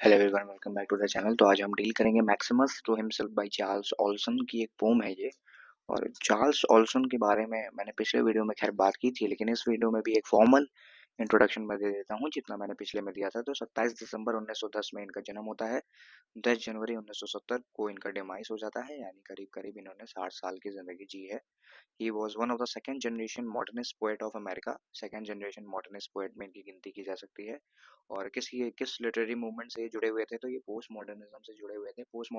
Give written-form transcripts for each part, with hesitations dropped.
Hello everyone, welcome back to the channel. तो आज हम डील करेंगे Maximus to himself by Charles Olson की एक पोम है ये। और चार्ल्स ऑल्सन के बारे में मैंने पिछले वीडियो में खैर बात की थी, लेकिन इस वीडियो में भी एक फॉर्मल इंट्रोडक्शन मैं दे देता हूँ जितना मैंने पिछले में दिया था। तो 27 दिसंबर 1910 में इनका जन्म होता है। 10 जनवरी 1970 को इनका डिमाइस हो जाता है, यानी करीब करीब इन्होंने 60 साल की जिंदगी जी है। He was one of the second generation modernist poet of America। Second generation modernist poet में इनकी गिनती की जा सकती है। और किस लिटरेरी मूवमेंट से जुड़े हुए थे, तो ये पोस्ट मॉडर्निज्म से जुड़े हुए थे। पोस्ट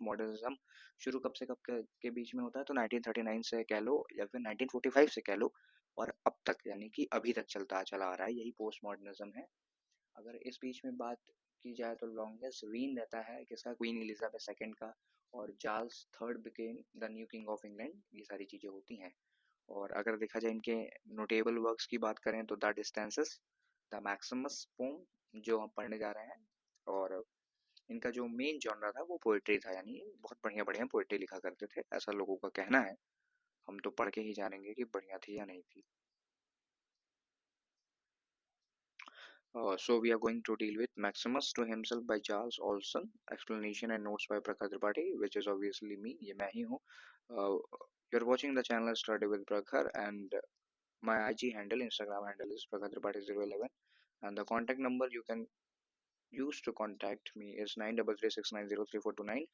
मॉडर्निज्म शुरू कब से कब के बीच में होता है, तो 1939 से कह लो या फिर 1945 से कह लो, और अब तक यानी कि अभी तक चला आ रहा है, यही पोस्ट मॉडर्निज्म है। अगर इस बीच में बात की जाए तो लॉन्गेस्ट रीन रहता है किसका, क्वीन एलिजाबेथ सेकंड का। और Charles third became the new king of England, ये सारी चीज़ें होती हैं। और अगर देखा जाए इनके नोटेबल वर्क्स की बात करें तो the distances, the Maximus poem जो हम पढ़ने जा रहे हैं। और इनका जो मेन जॉनरा था वो पोइट्री था, यानी बहुत बढ़िया बढ़िया पोइट्री लिखा करते थे, ऐसा लोगों का कहना है। हम तो पढ़ के ही जानेंगे कि बढ़िया थी या नहीं थी। So we are going to deal with Maximus to Himself by Charles Olson, explanation and notes by Prakhar Tripathi, which is obviously me, ये मैं ही हूँ। You're watching the channel Study with Prakhar, and my IG handle, Instagram handle is Prakhar Tripathi 011, and the contact number you can use to contact me is 9336903429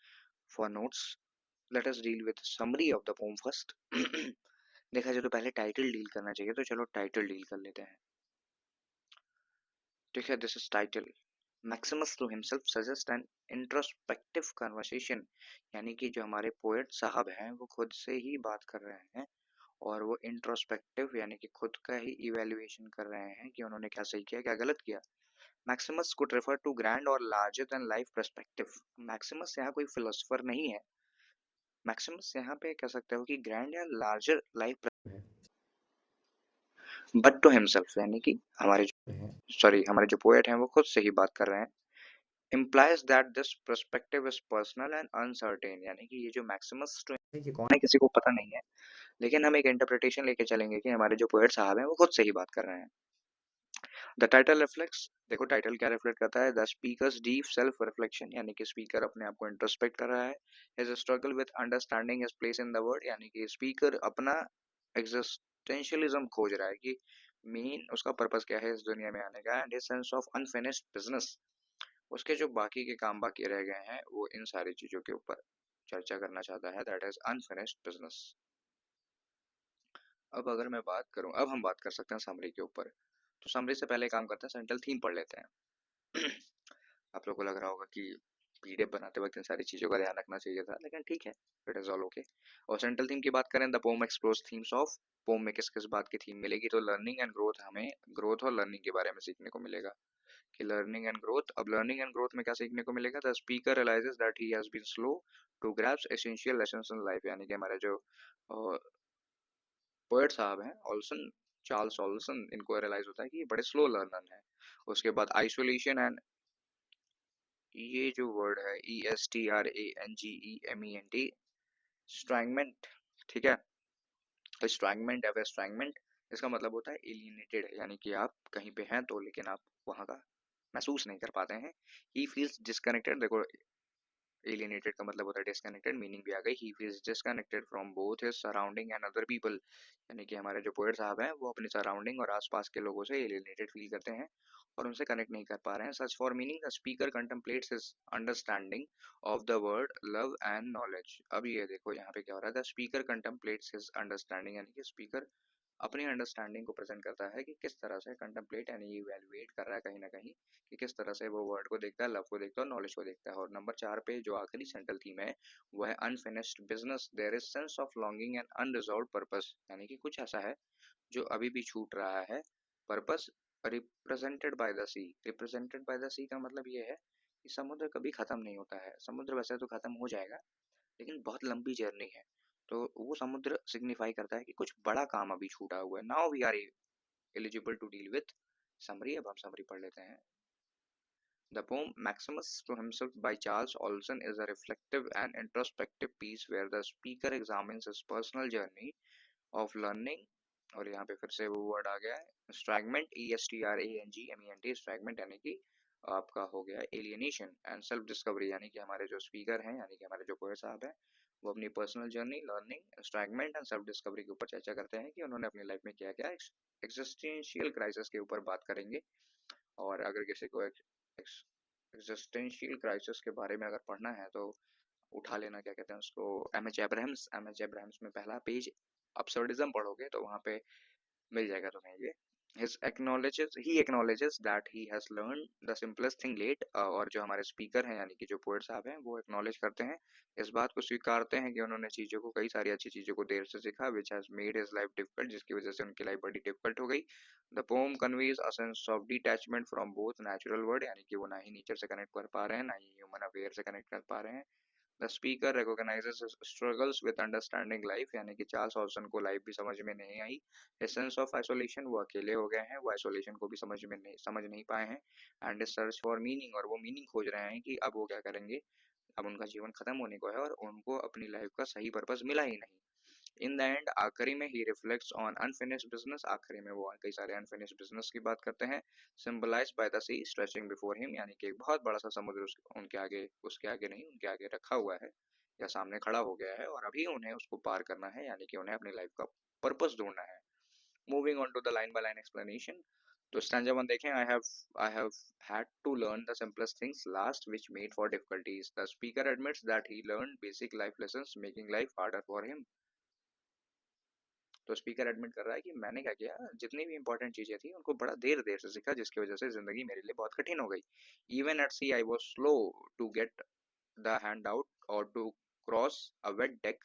for notes. Let us deal with summary of the poem first। देखा जाए तो पहले title deal करना चाहिए, तो चलो title deal कर लेते हैं। ठीक है, this is title. Maximus to himself suggest an introspective conversation, यानी कि जो हमारे पोएट साहब हैं वो खुद से ही बात कर रहे हैं, और वो इंट्रोस्पेक्टिव यानी कि खुद का ही इवेल्युएशन कर रहे हैं कि उन्होंने क्या सही किया क्या गलत किया। Maximus could refer to grand और larger than life perspective. Maximus यहाँ कोई फिलोसफर नहीं है। मैक्सिमस यहाँ पे कह सकते हो कि ग्रैंड या larger life, but to himself यानी कि हमारे जो पोएट हैं वो खुद से ही बात कर रहे हैं। implies that this perspective is personal and uncertain, यानी कि ये जो मैक्सिमस ये कौन है किसी को पता नहीं है, लेकिन हम एक इंटरप्रिटेशन लेके चलेंगे कि हमारे जो पोएट साहब हैं वो खुद से ही बात कर रहे हैं। द टाइटल रिफ्लेक्ट्स, देखो टाइटल क्या रिफ्लेक्ट करता है, the speakers deep self reflection, यानी कि स्पीकर अपने आप को इंट्रोस्पेक्ट कर रहा है। His struggle with understanding his place in the world, यानी कि स्पीकर अपना एग्जिस्टेंशियलिज्म खोज रहा है कि मेन उसका पर्पस क्या है इस दुनिया में आने का, and his sense of unfinished business, उसके जो बाकी के काम बाकी रह गए हैं वो इन सारी चीजों के ऊपर चर्चा करना चाहता है, दैट इज अनफिनिश्ड बिजनेस। अब अगर मैं बात करूं, अब हम बात कर सकते हैं समरी के ऊपर। तो समरी से पहले काम करते हैं, सेंट्रल थीम पढ़ लेते हैं। आप लोगों को लग रहा होगा कि पीडीएफ बनाते वक्त इन सारी चीजों का ध्यान रखना चाहिए था, लेकिन ठीक है, इट इज ऑल ओके। और सेंट्रल थीम की बात करें, the poem explores themes of, poem में किस किस बात की थीम मिलेगी, तो लर्निंग एंड ग्रोथ, हमें ग्रोथ और लर्निंग के बारे में सीखने को मिलेगा कि लर्निंग एंड ग्रोथ। अब लर्निंग एंड ग्रोथ में क्या सीखने को मिलेगा, the speaker realises that he has been slow to grasp essential lessons in life, यानी कि हमारे जो पोएट साहब हैं ऑल्सन, चार्ल्स ऑल्सन, इनको रियलाइज होता है कि ये बड़े स्लो लर्नर हैं। उसके बाद आइसोलेशन एंड, ये जो वर्ड है ESTRANGEMENT, स्ट्रैंगमेंट, ठीक है। तो स्ट्रैंगमेंट या फिर स्ट्रैंगमेंट, इसका मतलब होता है एलियनेटेड, यानी कि आप कहीं पे हैं तो लेकिन आप वहां का महसूस नहीं कर पाते हैं। ही फील्स डिस्कनेक्टेड, देखो एलियनेटेड का मतलब होता है डिस्कनेक्टेड, मीनिंग भी आ गई। He feels disconnected from both his surrounding and other people, यानी कि हमारे जो पोएट साहब हैं वो अपने सराउंडिंग और आसपास के लोगों से एलियनेटेड फील करते हैं और उनसे कनेक्ट नहीं कर पा रहे हैं। सच for meaning the speaker contemplates his understanding of the word love and knowledge. अब ये देखो यहाँ पे क्या हो रहा है, the speaker contemplates his understanding, यानी कि स्पीकर अपनी अंडरस्टैंडिंग को प्रेजेंट करता है कि किस तरह से कंटेम्पलेट यानी इवैल्यूएट कर रहा है कहीं ना कहीं, कि किस तरह से वो वर्ड को देखता है, लव को देखता है और नॉलेज को देखता है। और नंबर 4 पे जो आखिरी सेंट्रल थीम है वो है unfinished business, there is sense of longing and unresolved purpose, यानी कि कुछ ऐसा है जो अभी भी छूट रहा है। Purpose represented by the sea, represented by the sea का मतलब ये है कि समुद्र कभी खत्म नहीं होता है। समुद्र वैसे तो खत्म हो जाएगा, लेकिन बहुत लंबी जर्नी है, तो वो समुद्र सिग्निफाई करता है कि कुछ बड़ा काम अभी छूटा हुआ है। Now we are eligible to deal with summary. अब हम समरी पढ़ लेते हैं। The poem Maximus to Himself by Charles Olson is a reflective and introspective piece where the speaker examines his personal journey of learning, और यहाँ पे फिर से वो वर्ड आ गया है स्ट्रैगमेंट, ESTRANGMENT, स्ट्रैगमेंट यानी कि आपका हो गया एलियनेशन एंड सेल्फ डिस्कवरी, यानी कि हमारे जो स्पीकर हैं यानी कि हमारे जो पोएट साहब हैं वो अपनी personal journey, learning, estrangement and self discovery के ऊपर चर्चा करते हैं कि उन्होंने अपनी लाइफ में क्या क्या एग्जिस्टेंशियल क्राइसिस के ऊपर बात करेंगे। और अगर किसी को एग्जिस्टेंशियल क्राइसिस के बारे में अगर पढ़ना है तो उठा लेना, क्या कहते हैं उसको, एम एच एब्राहम्स में पहला पेज अब्सर्डिज्म पढ़ोगे तो वहाँ पे मिल जाएगा तुम्हें ये। he acknowledges that he has learned the simplest thing late, और जो हमारे स्पीकर हैं यानी कि जो पोएट साहब हैं वो एक्नॉलेज करते हैं, इस बात को स्वीकारते हैं कि उन्होंने चीज़ों को, कई सारी अच्छी चीज़ों को देर से सीखा, which has made his life difficult, जिसकी वजह से उनकी लाइफ बड़ी डिफिकल्ट हो गई। The poem conveys a sense of detachment from both natural world, यानी कि वो ना ही नेचर से कनेक्ट कर पा रहे हैं ना ही ह्यूमन अफेयर से कनेक्ट कर पा रहे हैं। The speaker recognizes his struggles with understanding life, यानी कि चार्ल्स हॉब्सन को लाइफ भी समझ में नहीं आई। his sense of isolation, वो अकेले हो गए हैं, वो आइसोलेशन को भी समझ नहीं पाए हैं। And his search for meaning, और वो मीनिंग खोज रहे हैं कि अब वो क्या करेंगे, अब उनका जीवन खत्म होने को है और उनको अपनी लाइफ का सही पर्पस मिला ही नहीं। इन द एंड, आखिरी में, ही रिफ्लेक्ट्स ऑन अनफिनिश्ड बिजनेस, आखिरी में वो कई सारे अनफिनिश्ड बिजनेस की बात करते हैं। Symbolized by the sea stretching before him, यानी कि एक बहुत बड़ा सा समुद्र उनके आगे, उसके आगे नहीं, उनके आगे रखा हुआ है या सामने खड़ा हो गया है और अभी उन्हें उसको पार करना है, यानी कि उन्हें अपनी लाइफ का पर्पस ढूंढना है। Moving on to the line by line explanation, तो स्टैंजा 1 देखें। I have had to learn the simplest things last which made for difficulties. The speaker admits that he learned basic life lessons making life harder for him. तो speaker admit कर रहा है कि मैंने क्या किया, जितनी भी इंपॉर्टेंट चीजें थी उनको बड़ा देर देर से सीखा, जिसकी वजह से जिंदगी मेरे लिए बहुत कठिन हो गई। Even at sea I was slow to get the hand out और to cross a wet deck.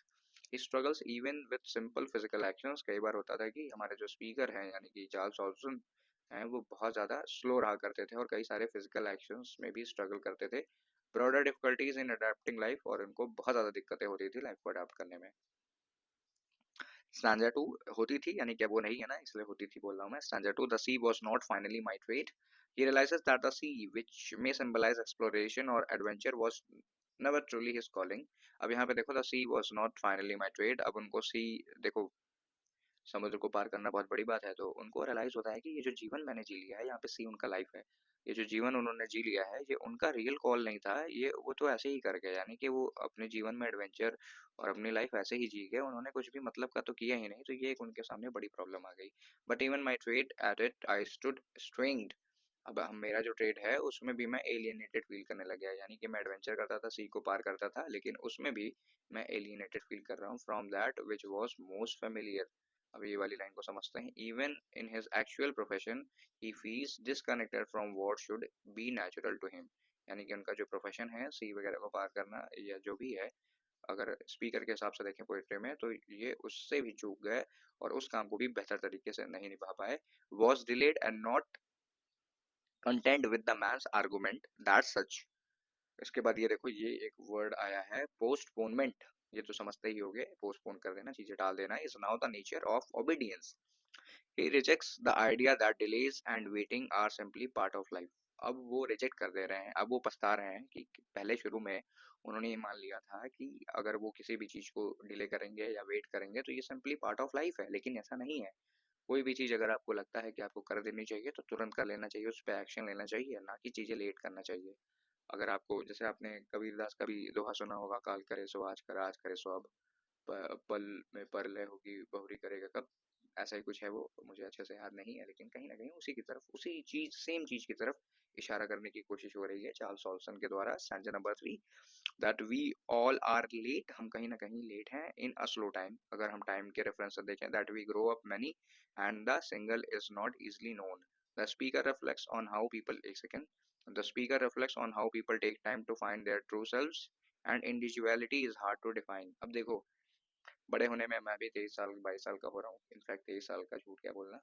Struggles even with simple physical actions, कई बार होता था कि हमारे जो स्पीकर हैं यानी कि चार्ल्स हॉब्सन हैं वो बहुत ज़्यादा स्लो रहा करते थे और कई सारे फिजिकल एक्शंस में भी स्ट्रगल करते थे। Broader difficulties in adapting life, और उनको बहुत ज़्यादा दिक्कतें होती थी लाइफ को अडेप्ट करने में। स्टैंजा 2 होती थी, यानी कि अब वो नहीं है ना, इसलिए होती थी बोल रहा हूँ मैं। Stanza 2, the sea was not finally my trade, he realizes that the sea which may symbolize exploration or adventure was never truly his calling। अब यहाँ पे देखो, the sea was not finally my trade, अब उनको सी, देखो समुद्र को पार करना बहुत बड़ी बात है, तो उनको रियलाइज होता है कि ये जो जीवन मैंने जी लिया है, यहाँ पे सी उनका लाइफ है, ये जो जीवन उन्होंने जी लिया है ये उनका रियल कॉल नहीं था, ये वो तो ऐसे ही कर गए, यानी कि वो अपने जीवन में एडवेंचर और अपनी लाइफ ऐसे ही जी गए, उन्होंने कुछ भी मतलब का तो किया ही नहीं, तो ये एक उनके सामने बड़ी प्रॉब्लम आ गई। But even my tread at it I stood strained, अब हम, मेरा जो ट्रेड है उसमें भी मैं एलियनेटेड फील करने लग गया, यानी कि मैं एडवेंचर करता था, सी को पार करता था, लेकिन उसमें भी मैं एलियनेटेड फील कर रहा हूँ from that which was most familiar. अब ये वाली लाइन को समझते हैं। Even in his actual profession he feels disconnected from what should be natural to him, यानी कि उनका जो प्रोफेशन है सी वगैरह को पार करना या जो भी है, अगर स्पीकर के हिसाब से देखें पोइट्री में, तो ये उससे भी चूक गए और उस काम को भी बेहतर तरीके से नहीं निभा पाए। Was delayed and not content with the man's argument that such. इसके बाद ये देखो, ये एक वर्ड आया है पोस्टपोनमेंट, ये तो समझते ही होगे, पोस्टपोन कर देना, चीजें टाल देना, is now the nature of obedience. He rejects the idea that delays and waiting are simply part of life. अब वो रिजेक्ट कर दे रहे हैं, अब वो पछता रहे हैं कि पहले शुरू में उन्होंने ये मान लिया था कि अगर वो किसी भी चीज को डिले करेंगे या वेट करेंगे तो ये सिंपली पार्ट ऑफ लाइफ है, लेकिन ऐसा नहीं है। कोई भी चीज अगर आपको लगता है कि आपको कर देनी चाहिए तो तुरंत कर लेना चाहिए, उस पर एक्शन लेना चाहिए, ना कि चीजें लेट करना चाहिए। अगर आपको, जैसे आपने कबीरदास का भी दोहा सुना होगा, काल करे सो आज कर, आज करे सो अब, पल में परलय होगी बहुरी करेगा कब, ऐसा ही कुछ है वो, मुझे अच्छे से याद नहीं है, लेकिन कहीं ना कहीं उसी की तरफ, उसी चीज, सेम चीज की तरफ इशारा करने की कोशिश हो रही है चार्ल्स सॉल्सन के द्वारा। Stanza number 3, that we all are late, हम कहीं ना कहीं लेट हैं, इन अ स्लो टाइम, अगर हम टाइम के रेफरेंस से देखें, that we grow up many and the single is not easily known. The speaker reflects on how people, एक second, the speaker reflects on how people take time to find their true selves and individuality is hard to define. अब देखो, बड़े होने में मैं भी 23 साल 22 साल का हो रहा हूँ, इनफैक्ट 23 साल का, झूठ क्या बोलना,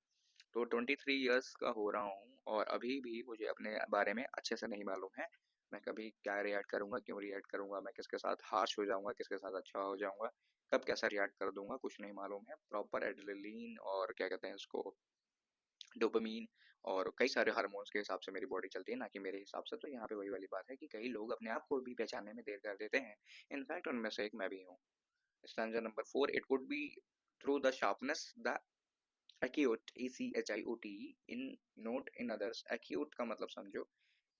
तो 23 ईयर्स का हो रहा हूँ और अभी भी मुझे अपने बारे में अच्छे से नहीं मालूम है, मैं कभी क्या रिएक्ट करूंगा, क्यों रिएक्ट करूंगा, मैं किसके साथ हार्श हो जाऊंगा, किसके साथ अच्छा हो जाऊंगा, कब कैसा रिएक्ट कर दूंगा, कुछ नहीं मालूम है। प्रॉपर एड्रेनलिन और क्या कहते हैं इसको, डोपामीन और कई सारे हार्मोन्स के हिसाब से मेरी बॉडी चलती है, ना कि मेरे हिसाब से। तो यहाँ पे वही वाली बात है कि कई लोग अपने आप को भी पहचानने में देर कर देते हैं, इनफैक्ट उनमें से एक मैं भी हूँ। Stanza number 4, it could be through the sharpness the acute, ACHIOT, in note in others, acute का मतलब समझो,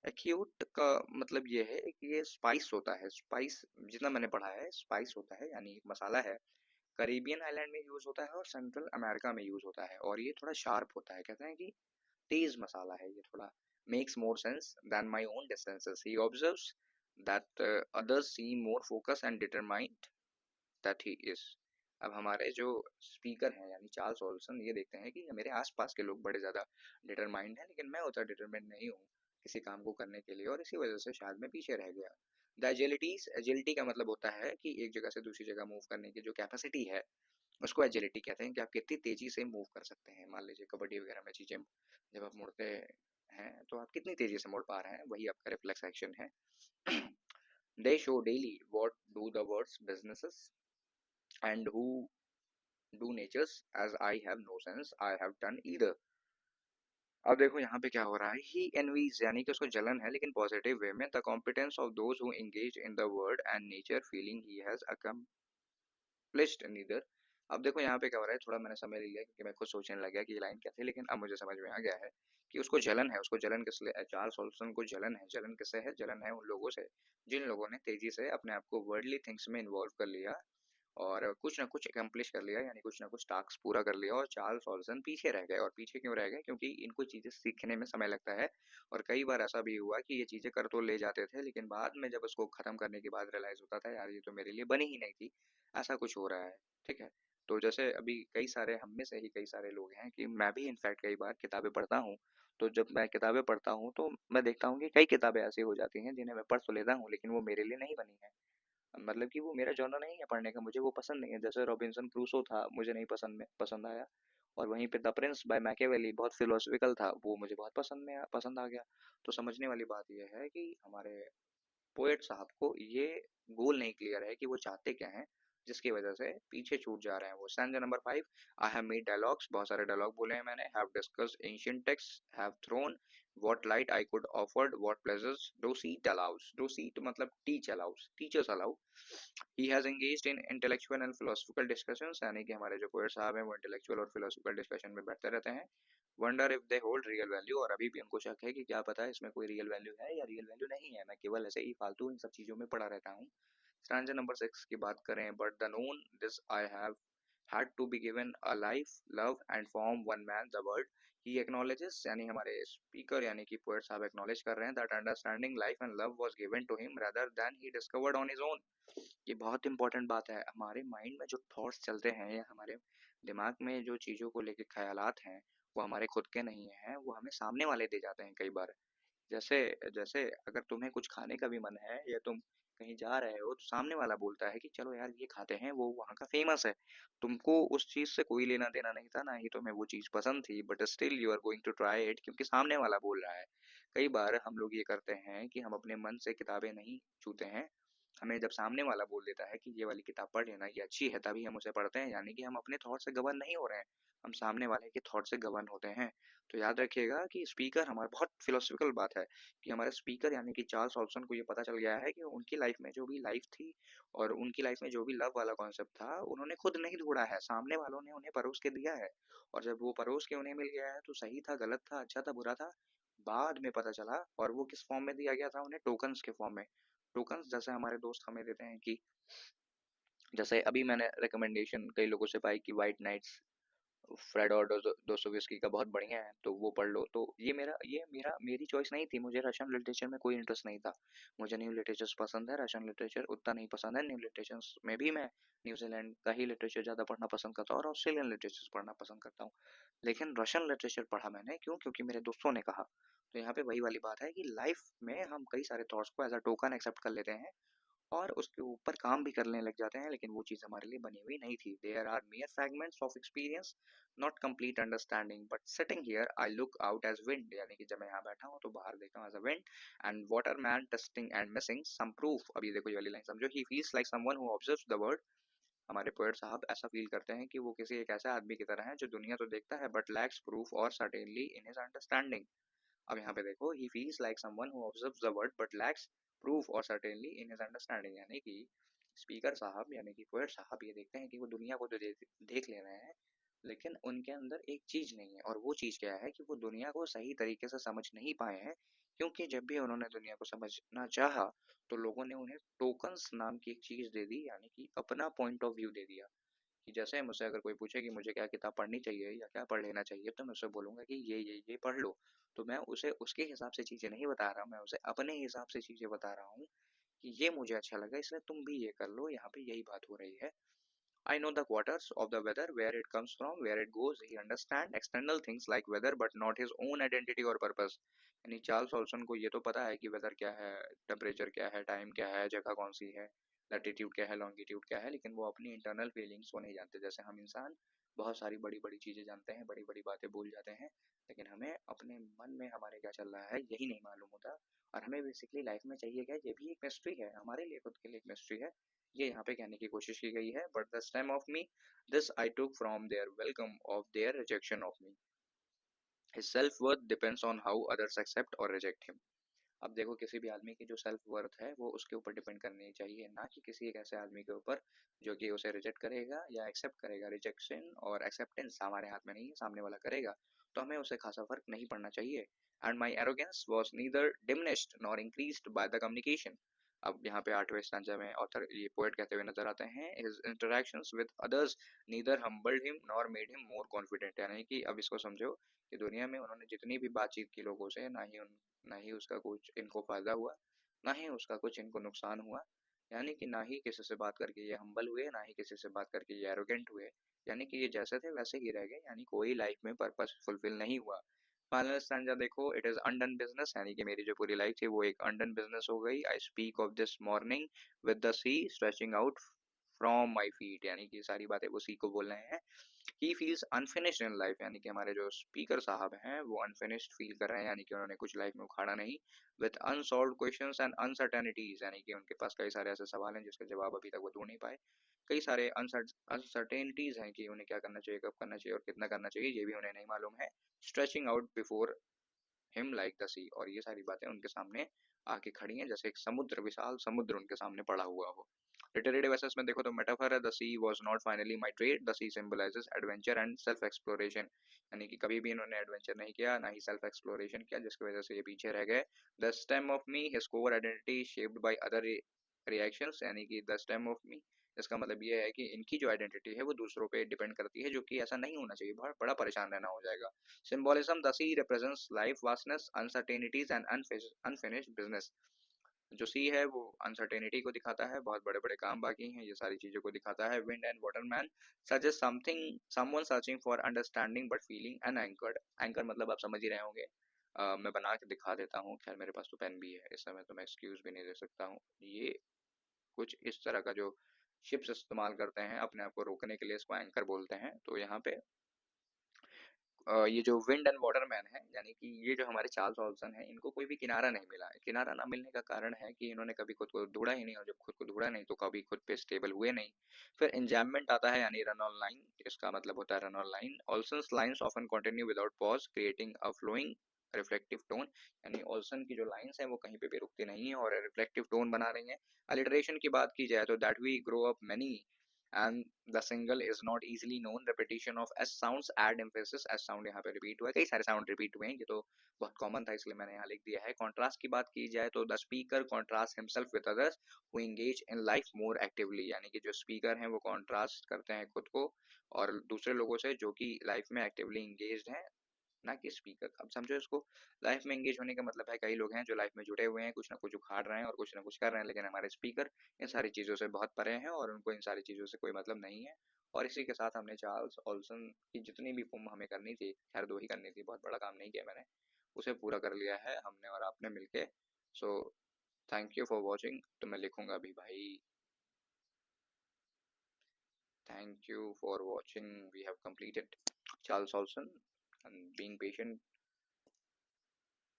एक्यूट का मतलब ये है कि ये स्पाइस होता है, स्पाइस जितना मैंने पढ़ा है स्पाइस होता है यानी एक मसाला है। करीबियन आइलैंड में यूज होता है और सेंट्रल अमेरिका में यूज होता है और ये थोड़ा शार्प होता है, कहते हैं कि तेज मसाला है ये थोड़ा। Makes more sense than my own distances he observes that others seem more focus and determined that he is. अब हमारे जो स्पीकर हैं यानी चार्ल्स ऑल्सन ये देखते हैं कि मेरे आसपास के लोग बड़े ज़्यादा डिटरमाइंड हैं लेकिन मैं उतना डिटरमाइंड नहीं हूँ किसी काम को करने के लिए, और इसी वजह से शायद मैं पीछे रह गया। द एजिलिटीज, एजिलिटी का मतलब होता है कि एक जगह से दूसरी जगह मूव करने की जो कैपेसिटी है उसको एजिलिटी कहते हैं, कि आप कितनी तेजी से मूव कर सकते हैं। मान लीजिए कबड्डी वगैरह में चीजें जब आप मुड़ते हैं तो आप कितनी तेजी से मुड़ पा रहे हैं, वही आपका रिफ्लेक्स एक्शन है। दे show daily what do the words businesses and who do natures as I have no sense I have done either। अब देखो यहाँ पे क्या हो रहा है, ही एनवीज यानी कि उसको जलन है लेकिन पॉजिटिव वे में, the competence of those who engage in the word and nature feeling he has accomplished neither. अब देखो यहाँ पे क्या हो रहा है, थोड़ा मैंने समय लिया क्योंकि मैं खुद सोचने लग गया कि ये लाइन क्या थी, लेकिन अब मुझे समझ में आ गया है कि उसको जलन है। उसको जलन किस लिए, चार्ल्स ऑल्सन को जलन है। जलन किससे है? जलन है उन लोगों से जिन लोगों ने तेजी से अपने आप को वर्ल्डली थिंग्स में इन्वॉल्व कर लिया और कुछ ना कुछ एकम्प्लिश कर लिया, यानी कुछ ना कुछ टास्क पूरा कर लिया, और चार्ल्स ऑल्सन पीछे रह गए। और पीछे क्यों रह गए? क्योंकि इनको चीज़ें सीखने में समय लगता है और कई बार ऐसा भी हुआ कि ये चीज़ें कर तो ले जाते थे लेकिन बाद में जब उसको ख़त्म करने के बाद रियलाइज़ होता था यार ये तो मेरे लिए बनी ही नहीं थी, ऐसा कुछ हो रहा है। ठीक है? तो जैसे अभी कई सारे हम में से ही कई सारे लोग हैं कि मैं भी इनफैक्ट कई बार किताबें पढ़ता हूँ, तो जब मैं किताबें पढ़ता हूँ तो मैं देखता हूँ कि कई किताबें ऐसी हो जाती हैं जिन्हें मैं पढ़ तो लेता हूँ लेकिन वो मेरे लिए नहीं बनी है। मतलब कि वो मेरा जॉनर नहीं है पढ़ने का, मुझे वो पसंद नहीं है। जैसे रॉबिन्सन क्रूसो था, मुझे नहीं पसंद आया। और वहीं पे द प्रिंस बाय मैकियावेली बहुत फिलोसफिकल था, वो मुझे बहुत पसंद आ गया। तो समझने वाली बात यह है कि हमारे पोएट साहब को ये गोल नहीं क्लियर है कि वो चाहते क्या हैं, जिसकी वजह से पीछे छूट जा रहे हैं वो। Stanza number 5, I have made dialogues, बहुत सारे डायलॉग बोले हैं मैंने। Have discussed ancient text, have thrown what light I could offered, what pleasures do seat allows. Do seat मतलब teach allows, teachers allow. He has engaged in intellectual and philosophical discussions, यानी कि हमारे जो poet साहब हैं वो intellectual और philosophical discussion में बैठते रहते हैं। Wonder if they hold real value, और अभी भी उनको शक है कि क्या पता है इसमें कोई रियल वैल्यू है या रियल वैल्यू नहीं है, मैं केवल ऐसे ही फालतू इन सब चीजों में पड़ा रहता हूँ। स्टैंजा नंबर 6 की बात करें, but the known this I have had to be given a life, love and form one man the world he acknowledges, यानी हमारे स्पीकर यानी कि पोएट साहब एक्नॉलेज कर रहे हैं that understanding life and love was given to him rather than he discovered on his own। ये बहुत इंपॉर्टेंट बात है। हमारे माइंड में जो थॉट्स चलते हैं या हमारे दिमाग में जो चीज़ों को लेके ख्यालात हैं वो हमारे खुद के नहीं हैं, वो हमें सामने वाले दे जाते हैं कई बार। जैसे जैसे अगर तुम्हें कुछ खाने का भी मन है या तुम कहीं जा रहे हो तो सामने वाला बोलता है कि चलो यार ये खाते हैं, वो वहाँ का फेमस है। तुमको उस चीज से कोई लेना देना नहीं था, ना ही तुम्हें वो चीज पसंद थी, but still you are going to try it क्योंकि सामने वाला बोल रहा है। कई बार हम लोग ये करते हैं कि हम अपने मन से किताबें नहीं छूते हैं, हमें जब सामने वाला बोल देता है कि ये वाली किताब पढ़ लेना ये अच्छी है तभी हम उसे पढ़ते हैं, यानी कि हम अपने थॉट से गवर्न नहीं हो रहे हैं, हम सामने वाले के थॉट से गवर्न होते हैं। तो याद रखिएगा कि स्पीकर हमारा बहुत फिलोसफिकल बात है कि हमारे स्पीकर यानी कि चार्ल्स ऑल्सन को ये पता चल गया है कि उनकी लाइफ में जो भी लाइफ थी और उनकी लाइफ में जो भी लव वाला कॉन्सेप्ट था उन्होंने खुद नहीं ढूंढा है, सामने वालों ने उन्हें परोस के दिया है। और जब वो परोस के उन्हें मिल गया है तो सही था, गलत था, अच्छा था, बुरा था, बाद में पता चला। और वो किस फॉर्म में दिया गया था उन्हें? टोकन्स के फॉर्म में। टोकन्स जैसे हमारे दोस्त हमें देते हैं कि जैसे अभी मैंने रिकमेंडेशन कई लोगों से पाई कि वाइट नाइट्स फ्रेड और दोस्तोयेव्स्की का बहुत बढ़िया है तो वो पढ़ लो। तो ये मेरी चॉइस नहीं थी, मुझे रशियन लिटरेचर में कोई इंटरेस्ट नहीं था। मुझे न्यू लिटरेचर पसंद है, रशियन लिटरेचर उतना नहीं पसंद है। न्यू लिटरेचर में भी मैं न्यूजीलैंड का ही लिटरेचर ज़्यादा पढ़ना पसंद करता हूँ और ऑस्ट्रेलियन लिटरेचर पढ़ना पसंद करता हूँ। लेकिन रशियन लिटरेचर पढ़ा मैंने क्यों? क्योंकि मेरे दोस्तों ने कहा। तो यहाँ पे वही वाली बात है कि लाइफ में हम कई सारे थॉट्स को एज अ टोकन एक्सेप्ट कर लेते हैं और उसके ऊपर काम भी करने लग जाते हैं, लेकिन वो चीज़ हमारे लिए बनी हुई नहीं थी। There are mere fragments of experience, not complete understanding, but sitting here I look out as wind, यानी कि जब मैं यहाँ बैठा हूँ तो बाहर देखता हूँ as a wind and waterman testing and missing some proof। अब ये देखो ये वाली लाइन समझो, he feels like someone who observes the world। हमारे पोएट साहब ऐसा फील करते हैं कि वो किसी एक ऐसे आदमी की तरह है जो दुनिया तो देखता है but lacks proof or certainly in his understanding। अब यहाँ पे देखो, he feels like someone who observes the world but lacks proof or certainly in his understanding, यानी कि स्पीकर साहब यानी कि पोएट साहब ये देखते हैं कि वो दुनिया को तो देख ले रहे हैं लेकिन उनके अंदर एक चीज नहीं है, और वो चीज क्या है कि वो दुनिया को सही तरीके से समझ नहीं पाए हैं क्योंकि जब भी उन्होंने दुनिया को समझना चाहा तो लोगों ने उन्हें टोकन्स नाम की एक चीज़ दे दी, यानी कि अपना पॉइंट ऑफ व्यू दे दिया। कि जैसे मुझसे अगर कोई पूछे कि मुझे क्या किताब पढ़नी चाहिए या क्या पढ़ लेना चाहिए, तो मैं उससे बोलूँगा कि ये पढ़ लो। तो मैं उसे उसके हिसाब से चीज़ें नहीं बता रहा, मैं उसे अपने हिसाब से चीज़ें बता रहा हूँ कि ये मुझे अच्छा लगा इसलिए तुम भी ये कर लो, यहाँ पे यही बात हो रही है। I know the quarters of the weather, where it comes from, where it goes. He understands external things like weather, but not his own identity or purpose. यानी चार्ल्स ऑल्सन को ये तो पता है कि वेदर क्या है, टेम्परेचर क्या है, टाइम क्या है, जगह कौन सी है, लैटिट्यूड क्या है, लॉन्गिट्यूड क्या है, लेकिन वो अपनी इंटरनल फीलिंग्स को नहीं जानते। जैसे हम इंसान बहुत सारी बड़ी बड़ी चीज़ें जानते हैं, बड़ी बड़ी बातें भूल जाते हैं, लेकिन हमें अपने मन में हमारे क्या चल रहा है यही नहीं मालूम होता। और हमें बेसिकली लाइफ में चाहिए क्या, ये भी एक मिस्ट्री है, हमारे लिए खुद के लिए एक मिस्ट्री है। ये यहाँ पे कहने की कोशिश की गई है। But this time of me, this I took from their welcome of their rejection of me. His self worth depends on how others accept और रिजेक्ट हिम। अब देखो, किसी भी आदमी की जो सेल्फ वर्थ है वो उसके ऊपर डिपेंड करनी चाहिए, ना कि किसी एक ऐसे आदमी के ऊपर जो कि उसे रिजेक्ट करेगा या एक्सेप्ट करेगा। रिजेक्शन और एक्सेप्टेंस हमारे हाथ में नहीं है, सामने वाला करेगा, तो हमें उससे खासा फर्क नहीं पड़ना चाहिए। And my arrogance was neither diminished nor increased by the communication. अब यहाँ पे 8वें स्टैंजा में ऑथर ये पोएट कहते हुए नजर आते हैं, his interactions with others neither humbled him nor made him more confident. यानी कि अब इसको समझो कि दुनिया में उन्होंने जितनी भी बातचीत की लोगों से, ना ही उसका कुछ इनको फायदा हुआ, ना ही उसका कुछ इनको नुकसान हुआ। यानी कि ना ही किसी से बात करके ये हम्बल हुए, ना ही किसी से बात करके ये एरोगेंट हुए। यानी कि ये जैसे थे वैसे ही रह गए, यानी कोई लाइफ में पर्पस फुलफिल नहीं हुआ। फाइनल स्टैंजा देखो, इट इज अनडन बिजनेस, यानी कि मेरी जो पूरी लाइफ थी वो एक अनडन बिजनेस हो गई। I speak of this morning with the sea stretching out from my feet. यानी कि सारी बातें वो सी को बोल रहे हैं। He feels unfinished in life, यानी कि हमारे जो स्पीकर साहब हैं वो अनफिनिश्ड फील कर रहे हैं, यानी कि उन्होंने कुछ लाइफ में उखाड़ा नहीं। With unsolved questions and uncertainties, यानी कि उनके पास कई सारे ऐसे सवाल हैं जिसके जवाब अभी तक वो ढूंढ नहीं पाए। कई सारे अनसर्टेनिटीज हैं कि उन्हें क्या करना चाहिए, कब करना चाहिए और कितना करना चाहिए, ये भी उन्हें नहीं मालूम है। Stretching out before him like the sea, और ये सारी बातें उनके सामने आके खड़ी हैं जैसे एक समुद्र, विशाल समुद्र उनके सामने पड़ा हुआ हो। लिटरेरी वैसे में देखो तो मेटाफर है, the sea was not finally my trade, the sea symbolises adventure and self exploration. यानी कि कभी भी इन्होंने एडवेंचर नहीं किया, ना ही सेल्फ एक्सप्लोरेशन किया, जिसकी वजह से ये पीछे रह गए। The stem of me, his core identity shaped by other reactions, यानी कि द स्टेम ऑफ मी, इसका मतलब ये है कि इनकी जो आइडेंटिटी है वो दूसरों पे डिपेंड करती है, जो कि ऐसा नहीं होना चाहिए, बहुत बड़ा परेशान रहना हो जाएगा। Symbolism, the sea represents life, vastness, uncertainties and unfinished business. जो सी है वो अनसर्टेनिटी को दिखाता है, बहुत बड़े बड़े काम बाकी हैं, ये सारी चीजों को दिखाता है। Wind and waterman suggest something, someone searching for understanding but feeling unanchored. Anchor मतलब आप समझ ही रहे होंगे। मैं बना के दिखा देता हूँ, खैर मेरे पास तो पेन भी है इस समय, तो मैं एक्सक्यूज भी नहीं दे सकता हूँ। ये कुछ इस तरह का जो शिप्स इस्तेमाल करते हैं अपने आप को रोकने के लिए, इसको एंकर बोलते हैं। तो यहाँ पे ये जो विंड एंड वाटरमैन है, यानी कि ये जो हमारे चार्ल्स ऑल्सन है, इनको कोई भी किनारा नहीं मिला है। किनारा ना मिलने का कारण है कि इन्होंने कभी खुद को ढूंढा ही नहीं, और जब खुद को ढूंढा नहीं तो कभी खुद पे स्टेबल हुए नहीं। फिर इंजैम्पमेंट आता है, यानी रन ऑन लाइन, इसका मतलब होता है run on line. Olson's lines often continue without pause creating a flowing reflective tone. यानी ऑल्सन की जो लाइंस हैं वो कहीं पे भी रुकती नहीं है और रिफ्लेक्टिव टोन बना रही हैं। अलिटरेशन की बात की जाए तो that we grow up many and the single is not easily known, repetition of s sounds add emphasis, s sound यहाँ पे रिपीट हुआ है, कई सारे साउंड रिपीट हुए हैं, ये तो बहुत कॉमन था इसलिए मैंने यहाँ लिख दिया है। कॉन्ट्रास्ट की बात की जाए तो the speaker contrast himself with others who engage in life more actively, यानी कि जो स्पीकर हैं वो कॉन्ट्रास्ट करते हैं खुद को और दूसरे लोगों से जो कि लाइफ में एक्टिवली इंगेज्ड हैं, ना कि स्पीकर। अब समझो इसको, लाइफ में एंगेज होने का मतलब है कई लोग हैं जो लाइफ में जुड़े हुए हैं, कुछ ना कुछ उखाड़ रहे हैं और कुछ ना कुछ कर रहे हैं, लेकिन हमारे स्पीकर इन सारी चीज़ों से बहुत परे हैं और उनको इन सारी चीज़ों से कोई मतलब नहीं है। और इसी के साथ हमने चार्ल्स ऑल्सन की जितनी भी फिल्म हमें करनी थी, खैर 2 ही करनी थी, बहुत बड़ा काम नहीं किया मैंने, उसे पूरा कर लिया है हमने और आपने मिलके। So thank you for watching. तो मैं लिखूंगा अभी भाई, thank you for watching, we have completed Charles Olson and being patient.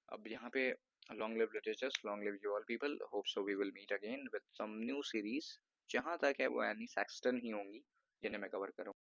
अब यहाँ पे long live literatures, long live you all people, hope so we will meet again with some new series. जहाँ तक है वो एनी सैक्सटन ही होंगी जिन्हें मैं कवर करूँ।